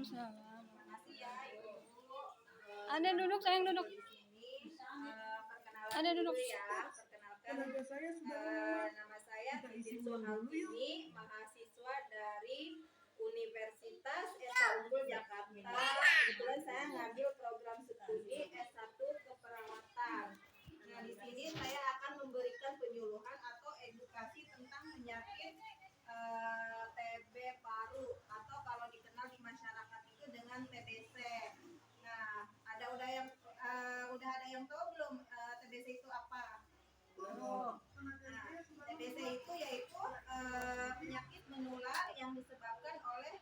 Waalaikumsalam. Terima kasih ya Ibu. Ada duduk, sayang duduk. Di sini perkenalan Ada dulu duduk. ya. Perkenalkan nama saya Titin Suhaltini, mahasiswa dari Universitas Esa Unggul Jakarta. Kebetulan saya ngambil program studi S1 Keperawatan. Nah, di sini saya akan memberikan penyuluhan atau edukasi tentang penyakit TB paru atau kalau dikenal di masyarakat itu dengan TBC. Nah, udah ada yang tahu belum TBC itu apa? Nah, TBC itu yaitu penyakit menular yang disebabkan oleh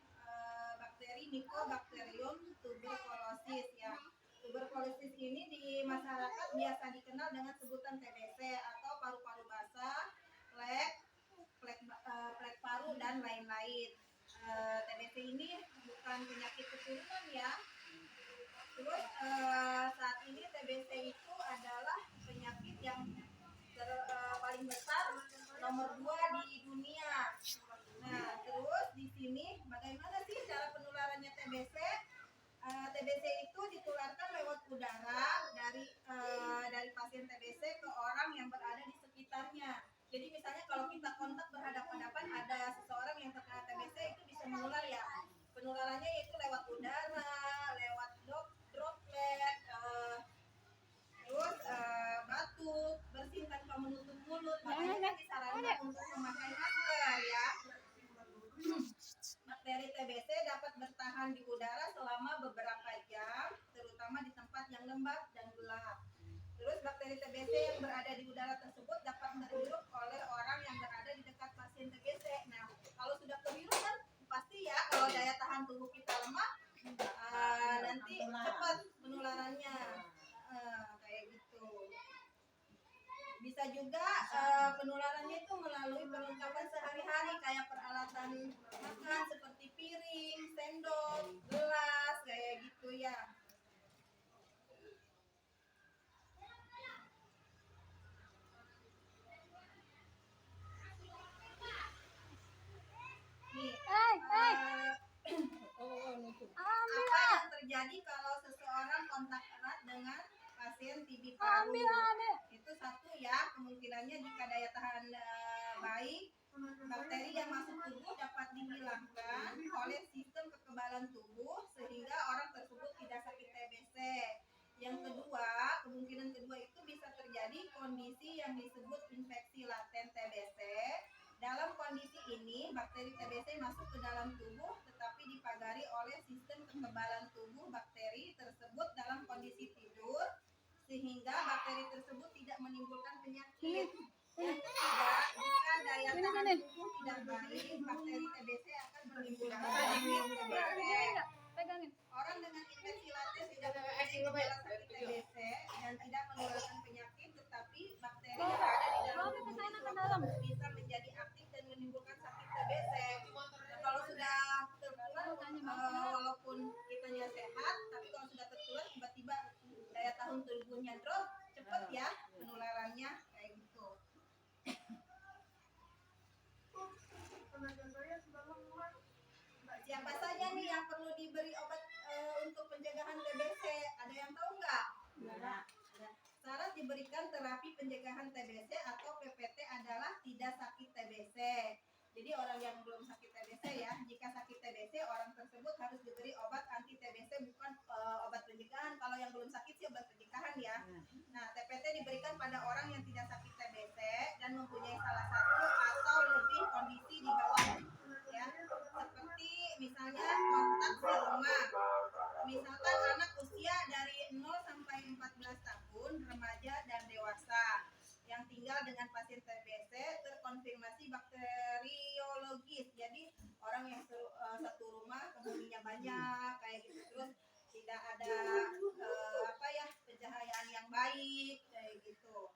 bakteri Mycobacterium tuberculosis ya. Tuberkulosis ini di masyarakat biasa dikenal dengan sebutan TBC atau paru-paru basah, plek paru dan lain-lain. TBC ini bukan penyakit keturunan ya. Terus saat ini TBC itu adalah penyakit yang paling besar nomor 2 di dunia. Nah, terus di sini bagaimana sih cara penularannya TBC? TBC itu ditularkan lewat udara dari pasien TBC ke orang yang berada di sekitarnya. Jadi misalnya kalau kita kontak berhadapan-hadapan ada seseorang yang terkena TBC itu bisa menular ya. Penularannya yaitu lewat udara, lewat droplet, terus batuk, bersin tanpa menutup mulut. Makanya disarankan untuk memakai masker ya. Bakteri TBC dapat bertahan di udara selama beberapa jam, terutama di tempat yang lembab dan gelap. Terus bakteri TBC yang berada di udara tersebut dapat terhirup oleh orang yang berada di dekat pasien TBC. Nah, kalau sudah terhirup kan pasti ya kalau daya tahan tubuh kita lemah, nanti cepat penularannya, kayak gitu. Bisa juga penularannya itu melalui perlengkapan sehari-hari kayak peralatan makan seperti piring, sendok, gelas, kayak gitu ya. Nih, apa yang terjadi kalau seseorang kontak erat dengan pasien TB paru? Itu satu ya, kemungkinannya jika daya tahan baik, bakteri yang masuk tubuh dapat dihilangkan oleh sistem kekebalan tubuh sehingga orang tersebut tidak sakit TBC. Yang kedua, kemungkinan kedua itu bisa terjadi kondisi yang disebut infeksi laten TBC. Dalam kondisi ini, bakteri TBC masuk ke dalam tubuh tetapi dipagari oleh sistem kekebalan tubuh bakteri tersebut dalam kondisi tidur sehingga bakteri tersebut tidak menimbulkan penyakit. Yang ketiga, jika daya tahan tubuh tidak baik, bakteri TBC akan menimbulkan penyakit TBC. Orang dengan infeksi laten tidak memiliki gejala sakit TBC dan tidak menularkan penyakit, tetapi bakteri yang ada di dalam tubuh bisa menjadi aktif dan menimbulkan sakit TBC. Nah, kalau sudah tertular, walaupun kitanya sehat, tapi kalau sudah tertular tiba-tiba daya tahan tubuhnya drop, cepat ya penularannya kayak gitu. Siapa saja nih yang perlu diberi obat untuk pencegahan TBC? Ada yang tahu nggak? Syarat diberikan terapi pencegahan TBC atau PPT adalah tidak sakit TBC. Jadi orang yang belum sakit TBC ya, jika sakit TBC orang tersebut harus diberi obat anti TBC bukan obat pencegahan. Kalau yang belum sakit sih obat pencegahan ya. Nah, TPT diberikan pada orang yang tidak sakit TBC dan mempunyai salah satu atau lebih kondisi di bawah ya. Seperti misalnya kontak serumah. Misalkan anak usia dari 0 sampai 14 tahun, remaja dan dewasa yang tinggal dengan pasien TBC terkonfirmasi bakteriologis. Jadi orang yang satu rumah penghuninya banyak kayak gitu, terus tidak ada pencahayaan yang baik kayak gitu.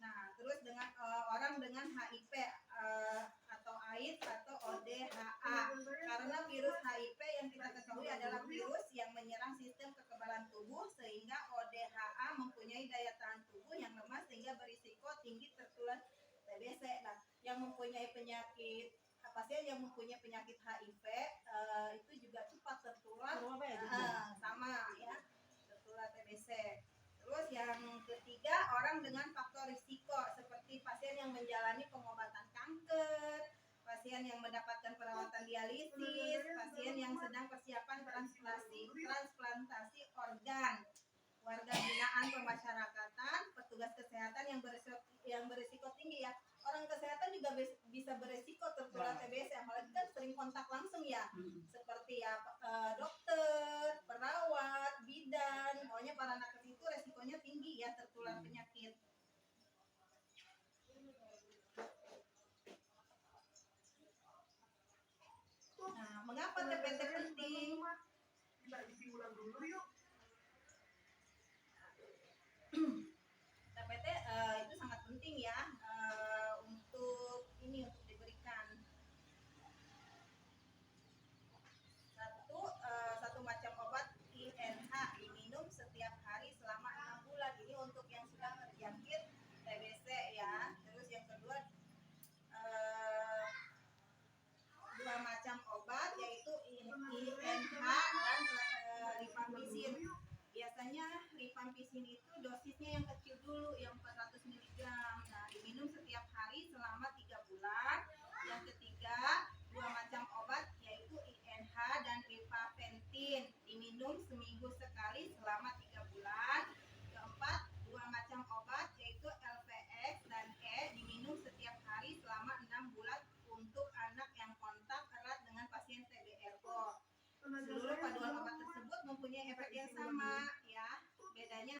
Nah, terus dengan orang dengan HIV atau AIDS atau ODHA. Karena virus HIV yang kita ketahui adalah virus yang menyerang sistem kekebalan tubuh sehingga ODHA mempunyai daya tahan tubuh yang lemah sehingga berisiko tinggi tertular TBC. Nah, yang mempunyai penyakit pasien yang mempunyai penyakit HIV itu juga cepat tertular, sama ya, tertular TBC. Terus yang ketiga, orang dengan faktor risiko seperti pasien yang menjalani pengobatan kanker, pasien yang mendapatkan perawatan dialisis, pasien yang sedang persiapan transplantasi organ, warga binaan pemasyarakatan, petugas kesehatan yang berisiko tinggi ya. Orang kesehatan juga bisa berisiko tertular TBC, apalagi kan sering kontak langsung ya, seperti ya dokter, perawat, bidan, pokoknya para nakes itu resikonya tinggi ya tertular penyakit. Nah, mengapa TPT penting? TPT itu sangat penting ya untuk diberikan. Satu macam obat INH diminum setiap hari selama 6 bulan. Ini untuk yang sudah terjangkit TBC ya. Terus yang kedua, 2 macam obat yaitu INH dan rifampicin. Biasanya rifampicin itu dosisnya yang kecil dulu, yang 400 mg. Nah, diminum setiap hari selama 3 bulan. Yang ketiga, 2 macam obat yaitu INH dan rifapentin, diminum seminggu sekali selama 3 bulan. Keempat, 2 macam obat yaitu LPX dan E, diminum setiap hari selama 6 bulan untuk anak yang kontak erat dengan pasien TB ergo. Seluruh paduan obat tersebut mempunyai efek yang sama,